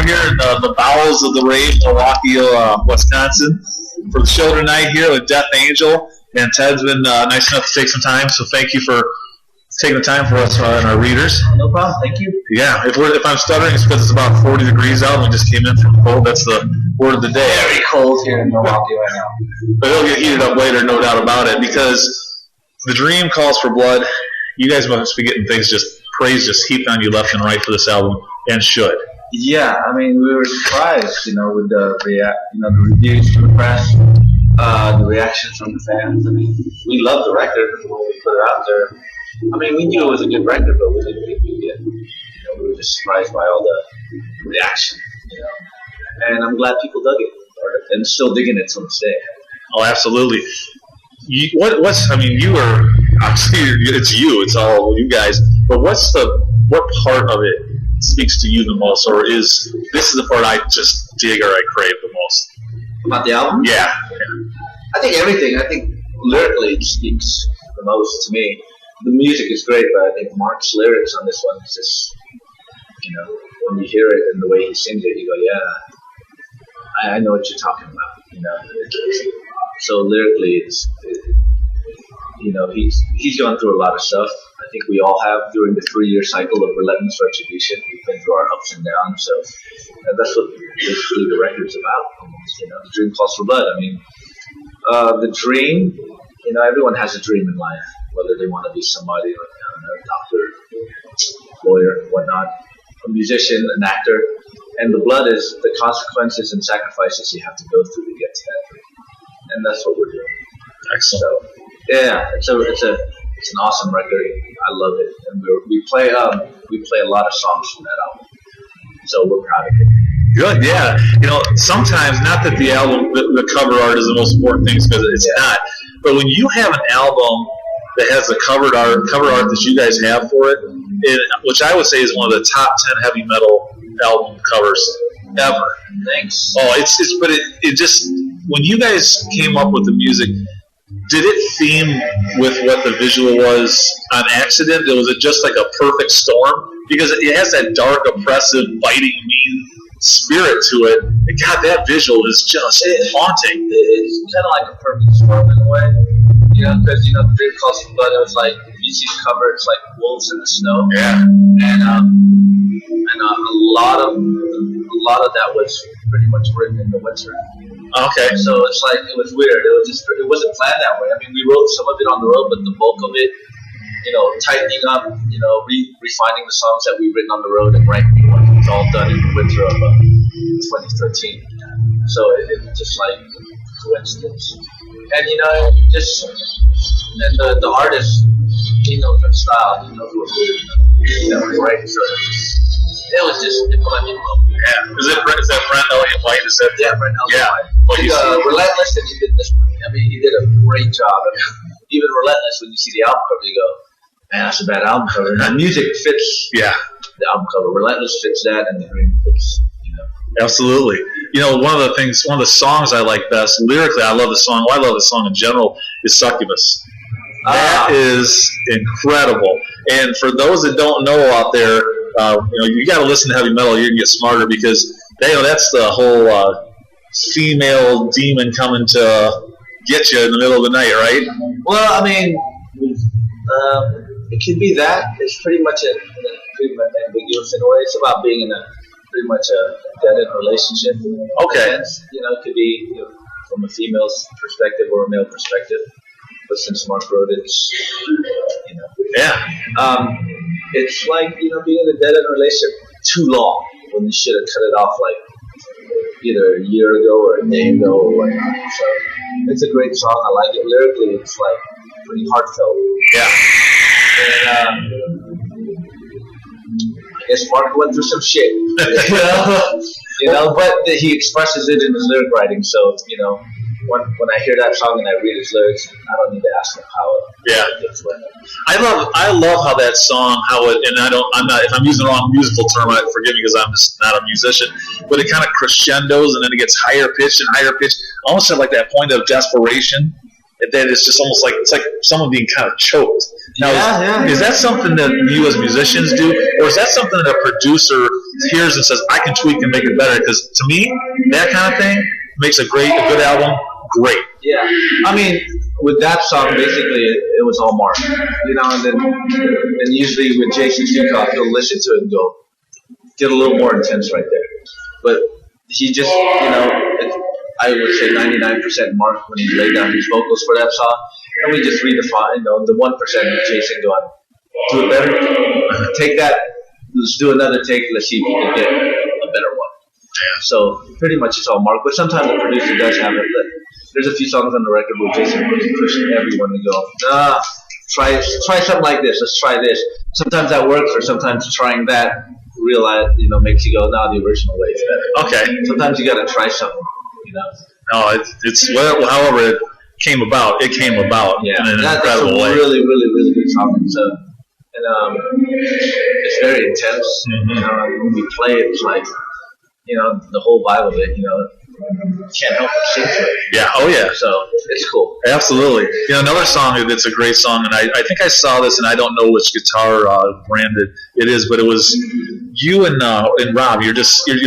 we're here in the bowels of the Rave, Milwaukee, Wisconsin, for the show tonight here with Death Angel. And Ted's been nice enough to take some time, so thank you for taking the time for us and our readers. No problem. Thank you. Yeah, if I'm stuttering, it's because it's about 40 degrees out and we just came in from cold. That's the word of the day. Very cold here in Milwaukee right now. But it'll get heated up later, no doubt about it, because the dream calls for blood. You guys must be getting things praise just heaped on you left and right for this album, and should. Yeah, I mean, we were surprised, with the the reviews from the press, the reactions from the fans. I mean, we loved the record when we put it out there. I mean, we knew it was a good record, but we didn't think we'd get. We were just surprised by all the reaction. And I'm glad people dug it, and still digging it to this day. Oh, absolutely. You are obviously it's all you guys. But what part of it speaks to you the most, or this is the part I just dig or I crave the most? About the album? Yeah. I think everything. I think lyrically it speaks the most to me. The music is great, but I think Mark's lyrics on this one is just, when you hear it and the way he sings it, you go, yeah, I know what you're talking about. So lyrically, he's gone through a lot of stuff. I think we all have during the 3-year cycle of relentless retribution. We've been through our ups and downs, so that's what basically the record's about. The dream calls for blood. I mean, the dream. Everyone has a dream in life, whether they want to be somebody like a doctor, lawyer, whatnot, a musician, an actor, and the blood is the consequences and sacrifices you have to go through to get to that dream, and that's what we're doing. Excellent. So, yeah, it's an awesome record. I love it, and we play a lot of songs from that album, so we're proud of it. Good, yeah. Sometimes, not that the album, the cover art is the most important thing, because it's not, but when you have an album that has the cover art that you guys have for it, which I would say is one of the top 10 heavy metal album covers ever. Thanks. Oh, but it just, when you guys came up with the music, did it theme with what the visual was on accident? Was it just like a perfect storm? Because it has that dark, oppressive, biting, mean spirit to it. And God, that visual is just haunting. It's kind of like a perfect storm in a way. Because the Dream Calls for Blood, it was like, if you see the cover, it's like wolves in the snow. Yeah. And a lot of that was pretty much written in the winter. Okay. So it's like, it was weird. It wasn't planned that way. I mean, we wrote some of it on the road, but the bulk of it, tightening up, refining the songs that we've written on the road and writing new ones, it's all done in the winter of 2013. So it's just like coincidence. And the artist, he knows our style, he knows what we're writing. So it was just plenty. Yeah. Is that Brent Elliott White? Yeah, Brent Elliott White. Relentless, and he did this one. I mean, he did a great job. I mean, even Relentless, when you see the album cover, you go, man, that's a bad album cover. And the music fits the album cover. Relentless fits that, and the dream fits. Absolutely. One of the songs I like best lyrically, I love the song. Well, I love the song in general. Is Succubus. That is incredible. And for those that don't know out there, you got to listen to heavy metal. You're gonna get smarter, because that's the whole female demon coming to get you in the middle of the night, right? Well, I mean, it can be that. It's pretty much pretty much ambiguous in a way. It's about being in a pretty much a dead-end relationship. Okay. It could be from a female's perspective or a male perspective. But since Mark wrote it, it's like being in a dead-end relationship too long when you should have cut it off like either a year ago or a day ago or whatnot. So it's a great song. I like it lyrically. It's like pretty heartfelt. Yeah. And I guess Mark went through some shit, but he expresses it in his lyric writing. So when I hear that song and I read his lyrics, I don't need to ask him how it gets written. I love how that song, if I'm using the wrong musical term, forgive me because I'm just not a musician, but it kind of crescendos and then it gets higher pitched and higher pitched, almost at like that point of desperation. That it's just almost like, it's like someone being kind of choked. Now, is that something that you as musicians do, or is that something that a producer hears and says, I can tweak and make it better? Because to me, that kind of thing makes a good album great. Yeah, I mean, with that song, basically, it was all Mark, and then usually with Jason Succubus, he'll listen to it and go, get a little more intense right there. But he just, I would say 99% Mark when he laid down his vocals for that song, and we just redefine, the 1% of Jason going, do it better, take that, let's do another take, let's see if you can get a better one. Yeah. So pretty much it's all Mark, but sometimes the producer does have it. There's a few songs on the record where Jason really pushed everyone to go, try something like this, let's try this. Sometimes that works, or sometimes trying that makes you go, the original way is better. Okay. Sometimes you got to try something, No, it's however it came about. It came about in an incredible way. That's a really, really, really good song. It's very intense. Mm-hmm. When we play it, it's like, the whole vibe of it, can't help but sing to it. Yeah, oh yeah. So it's cool. Absolutely. Another song that's a great song, and I think I saw this, and I don't know which guitar brand it is, but it was you and Rob. You're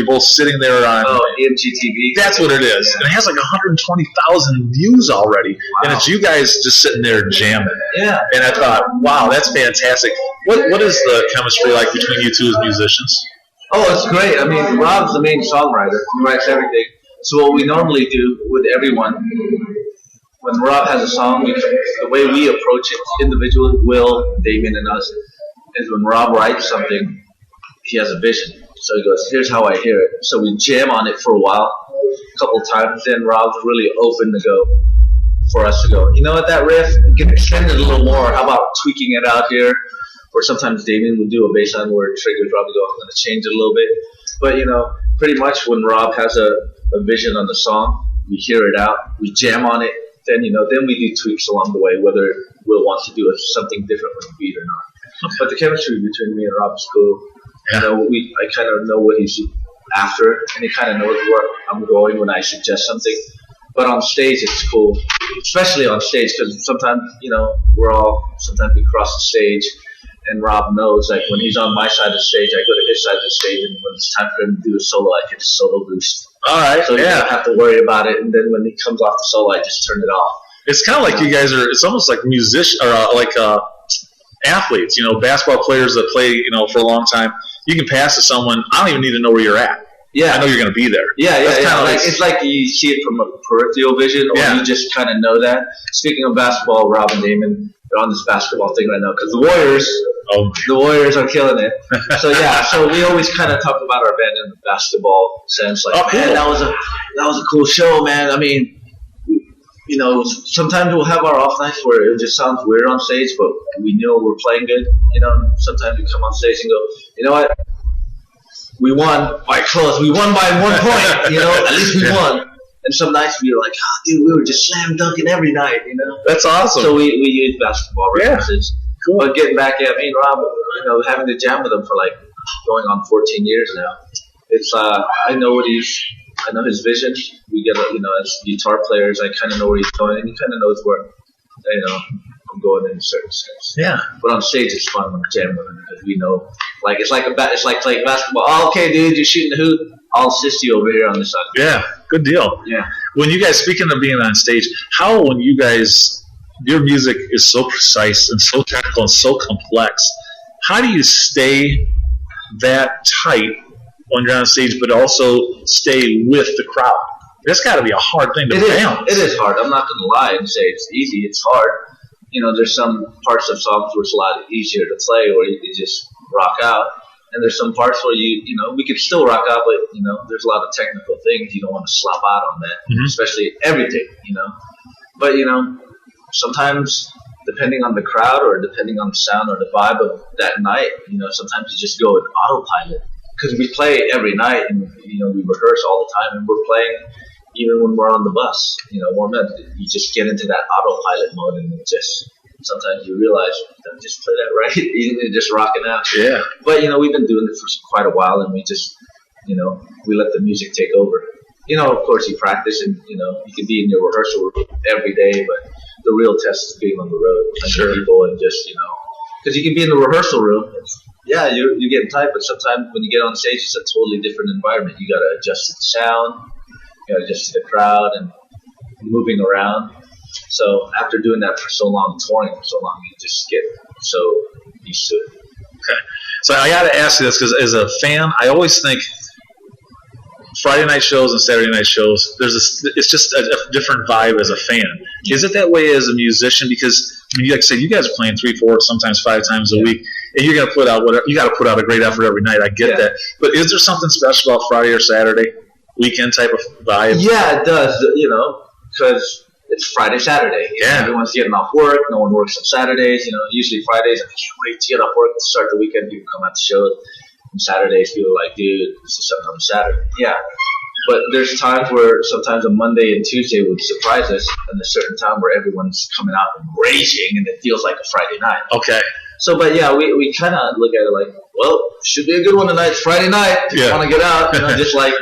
both sitting there on EMGTV. That's what it is. Yeah. And it has like 120,000 views already, wow. And it's you guys just sitting there jamming. Yeah. And I thought, wow, that's fantastic. What is the chemistry like between you two as musicians? Oh, it's great. I mean, Rob's the main songwriter. He writes everything. So what we normally do with everyone, when Rob has a song, the way we approach it individually, Will, Damien, and us, is when Rob writes something, he has a vision. So he goes, here's how I hear it. So we jam on it for a while, a couple of times, then Rob's really open to go, for us to go, that riff, you can extend it a little more. How about tweaking it out here? Or sometimes Damien would do a bass line where it triggers Rob to go, I'm going to change it a little bit. But, pretty much when Rob has a vision on the song, we hear it out, we jam on it, then we do tweaks along the way, whether Will wants to do something different with the beat or not. But the chemistry between me and Rob is cool. Yeah. I kind of know what he's after, and he kind of knows where I'm going when I suggest something. But on stage, it's cool, especially on stage, because sometimes, sometimes we cross the stage, and Rob knows, like, when he's on my side of the stage, I go to his side of the stage, and when it's time for him to do a solo, I hit a solo boost. All right, so you don't have to worry about it, and then when he comes off the solo, I just turn it off. It's kind of like you guys are, it's almost like musicians, or athletes, basketball players that play, for a long time. You can pass to someone, I don't even need to know where you're at. Yeah. I know you're going to be there. Yeah. It's like you see it from a peripheral vision, or you just kind of know that. Speaking of basketball, Rob and Damon, they're on this basketball thing right now, because the Warriors are killing it. So we always kind of talk about our band in the basketball sense, like, man, that was a cool show, man. I mean, sometimes we'll have our off nights where it just sounds weird on stage, but we know we're playing good. Sometimes we come on stage and go, you know what? We won by close. We won by 1 point. At least we won. And some nights we were like, dude, we were just slam dunking every night. That's awesome. So we use basketball references. Cool. But getting back at me and Rob, having to jam with him for like going on 14 years now. It's I know his vision. We get as guitar players, I kind of know where he's going, and he kind of knows where I'm going in a certain sense. Yeah. But on stage, it's fun when we jam with him, because we know, like, it's like playing basketball. Oh, okay, dude, you're shooting the hoop. I'll assist you over here on the side. Yeah, good deal. Yeah. When you guys, speaking of being on stage, when you guys, your music is so precise and so technical and so complex, how do you stay that tight when you're on stage, but also stay with the crowd? That's got to be a hard thing to balance. It is hard. I'm not going to lie and say it's easy. It's hard. There's some parts of songs where it's a lot easier to play, where you can just rock out. And there's some parts where we could still rock out, but, there's a lot of technical things. You don't want to slap out on that, especially everything, But, sometimes, depending on the crowd or depending on the sound or the vibe of that night, sometimes you just go in autopilot. Because we play every night, and, we rehearse all the time, and we're playing even when we're on the bus, warm up. You just get into that autopilot mode, and it just... Sometimes you realize, just play that right, you're just rocking out. Yeah. But, we've been doing it for quite a while, and we just, we let the music take over. Of course, you practice, and, you can be in your rehearsal room every day, but the real test is being on the road, playing with people, and just because you can be in the rehearsal room. Yeah, you're getting tight, but sometimes when you get on stage, it's a totally different environment. You got to adjust to the sound, you got to adjust to the crowd, and moving around. So after doing that for so long, touring for so long, you just get so used to it. Okay. So I got to ask you this because as a fan, I always think Friday night shows and Saturday night shows, it's just a different vibe as a fan. Is it that way as a musician? Because like I said, you guys are playing 3, 4, sometimes 5 times a week, and you're gonna put out whatever. You got to put out a great effort every night. I get that, but is there something special about Friday or Saturday weekend type of vibe? Yeah, it does. Because it's Friday, Saturday. Everyone's getting off work. No one works on Saturdays. Usually Fridays, I can't wait to get off work to start the weekend. People come out to shows. And Saturdays, people are like, dude, this is something on Saturday. Yeah. But there's times where sometimes a Monday and Tuesday would surprise us, and there's a certain time where everyone's coming out and raging, and it feels like a Friday night. Okay. So, but yeah, we kind of look at it like, well, should be a good one tonight. It's Friday night. Just want to get out. Just like,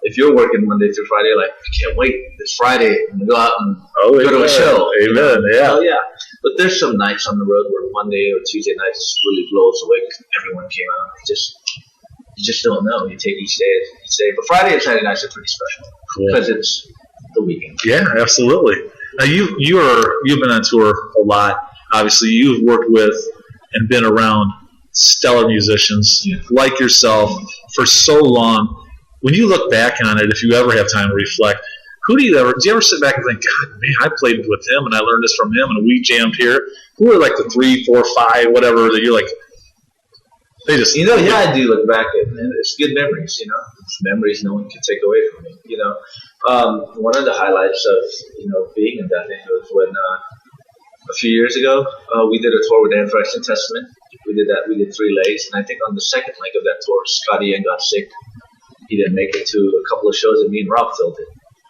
if you're working Monday through Friday, like, I can't wait. It's Friday. I'm going to go out and go to a show. Amen. Yeah. So, yeah. But there's some nights on the road where Monday or Tuesday nights just really blows away because everyone came out. You just don't know. You take each day. But Friday and Saturday nights are pretty special because it's the weekend. Yeah, absolutely. Now you've been on tour a lot. Obviously, you've worked with and been around stellar musicians like yourself for so long. When you look back on it, if you ever have time to reflect, do you ever sit back and think, God, man, I played with him and I learned this from him and we jammed here? Who are like the 3, 4, 5, whatever that you're like, they just... I do look back and it's good memories, It's memories no one can take away from me, One of the highlights of, being in that thing was when a few years ago, we did a tour with Anthrax and Testament. We did 3 legs, and I think on the second leg of that tour, Scotty Ian got sick. He didn't make it to a couple of shows that me and Rob filled it.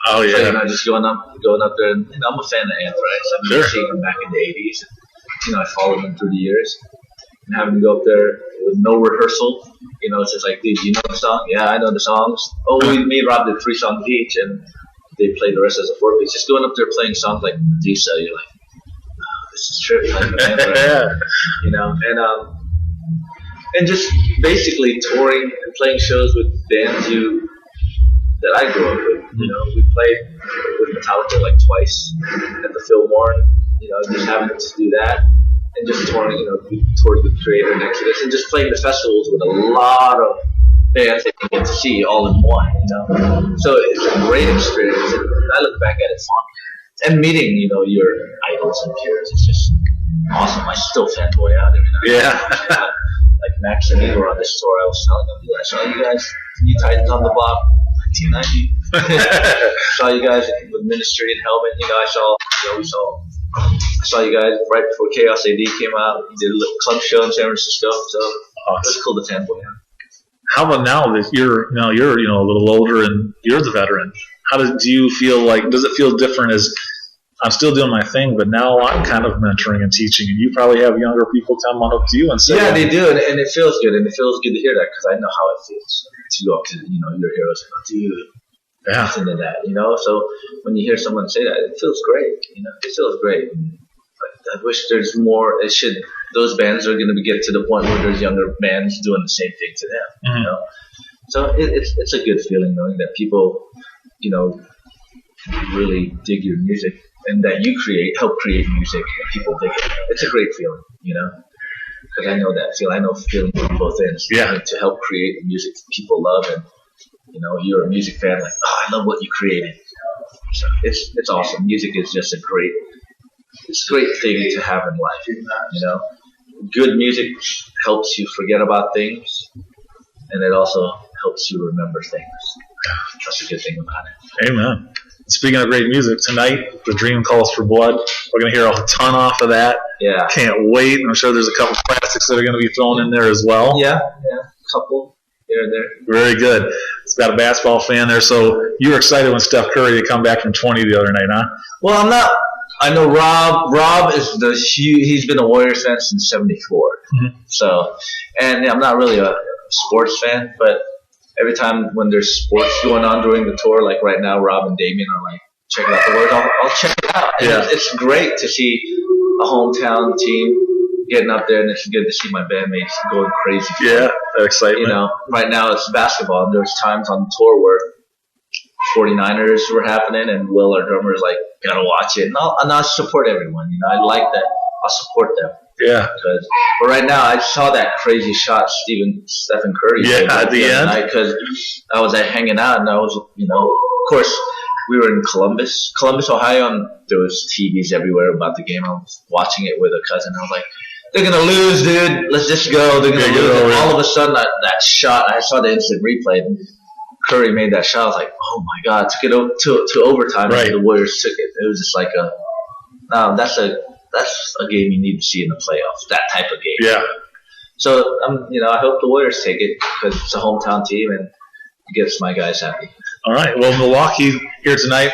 Oh yeah. So, just going up there, and I'm a fan of Anthrax. I've been seeing them back in the '80s. And, I followed them through the years, and having to go up there with no rehearsal. It's just like, dude, you know the song? Yeah, I know the songs. Oh, me and Rob did 3 songs each, and they played the rest as a 4-piece. Just going up there playing songs like Medusa, you're like, oh, this is true. And just basically touring and playing shows with bands that I grew up with. We played with Metallica like twice at the Fillmore. Just having to do that and just touring. We toured with Creator and Exodus and just playing the festivals with a lot of bands that you get to see all in one. So it's a great experience. And I look back at it fondly. And meeting, your idols and peers, it's just awesome. I still fanboy out every night. Yeah. Like Max and me were on this tour. I was telling them, I saw you guys, New Titans on the Block, 1990. Saw you guys with Ministry and Helmet. I saw you guys right before Chaos AD came out. You did a little club show in San Francisco, so it was cool to fanboy out. How about now that you're a little older and you're the veteran? Do you feel like? Does it feel different as I'm still doing my thing, but now I'm kind of mentoring and teaching, and you probably have younger people come on up to you and say, yeah, they do, and it feels good, and it feels good to hear that because I know how it feels to go up to your heroes and go, dude, listen to that, So when you hear someone say that, it feels great, it feels great. But I wish there's more. Those bands are going to get to the point where there's younger bands doing the same thing to them, So it's a good feeling knowing that people, really dig your music. And that you help create music, and people dig it. It's a great feeling, because I know that feeling. I know feeling on both ends. To help create music people love, and you're a music fan, like, oh, I love what you created. So it's awesome. Music is just a great thing to have in life. Good music helps you forget about things, and it also helps you remember things. That's a good thing about it. Amen. Speaking of great music, tonight, The Dream Calls for Blood. We're going to hear a ton off of that. Yeah. Can't wait. I'm sure there's a couple classics that are going to be thrown in there as well. Yeah, a couple here and there. Very good. It's got a basketball fan there, so you were excited when Steph Curry had come back from 20 the other night, huh? Well, I'm not. I know Rob is he's been a Warriors fan since '74. Mm-hmm. So, and I'm not really a sports fan, but every time when there's sports going on during the tour, like right now, Rob and Damien are like check out the Warriors, I'll check it out. And it's great to see a hometown team getting up there, and it's good to see my bandmates going crazy. Yeah, that excitement. You know, right now it's basketball, and there's times on the tour where 49ers were happening, and Will, our drummer, is like, gotta watch it. And I'll support everyone. You know, I like that. I'll support them. Yeah. But right now, I saw that crazy shot Stephen Curry did at the end. Because I was hanging out, and I was, you know, of course, we were in Columbus, Ohio, and there was TVs everywhere about the game. I was watching it with a cousin. I was like, they're going to lose, dude. Let's just go. They're going to lose. And all of a sudden, that shot, I saw the instant replay. Curry made that shot. I was like, oh, my God. Took it to overtime, and the Warriors took it. It was just like that's a game you need to see in the playoffs, that type of game. Yeah. So, I hope the Warriors take it because it's a hometown team, and it gets my guys happy. All right. Well, Milwaukee here tonight.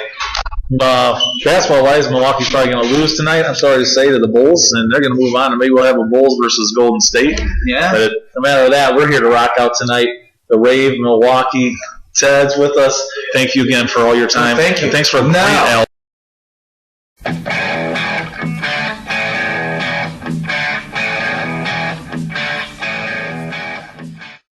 Basketball-wise, Milwaukee's probably going to lose tonight, I'm sorry to say, to the Bulls, and they're going to move on, and maybe we'll have a Bulls versus Golden State. Yeah. But no matter that, we're here to rock out tonight. The Rave, Milwaukee. Ted's with us. Thank you again for all your time. Thank you. And thanks for the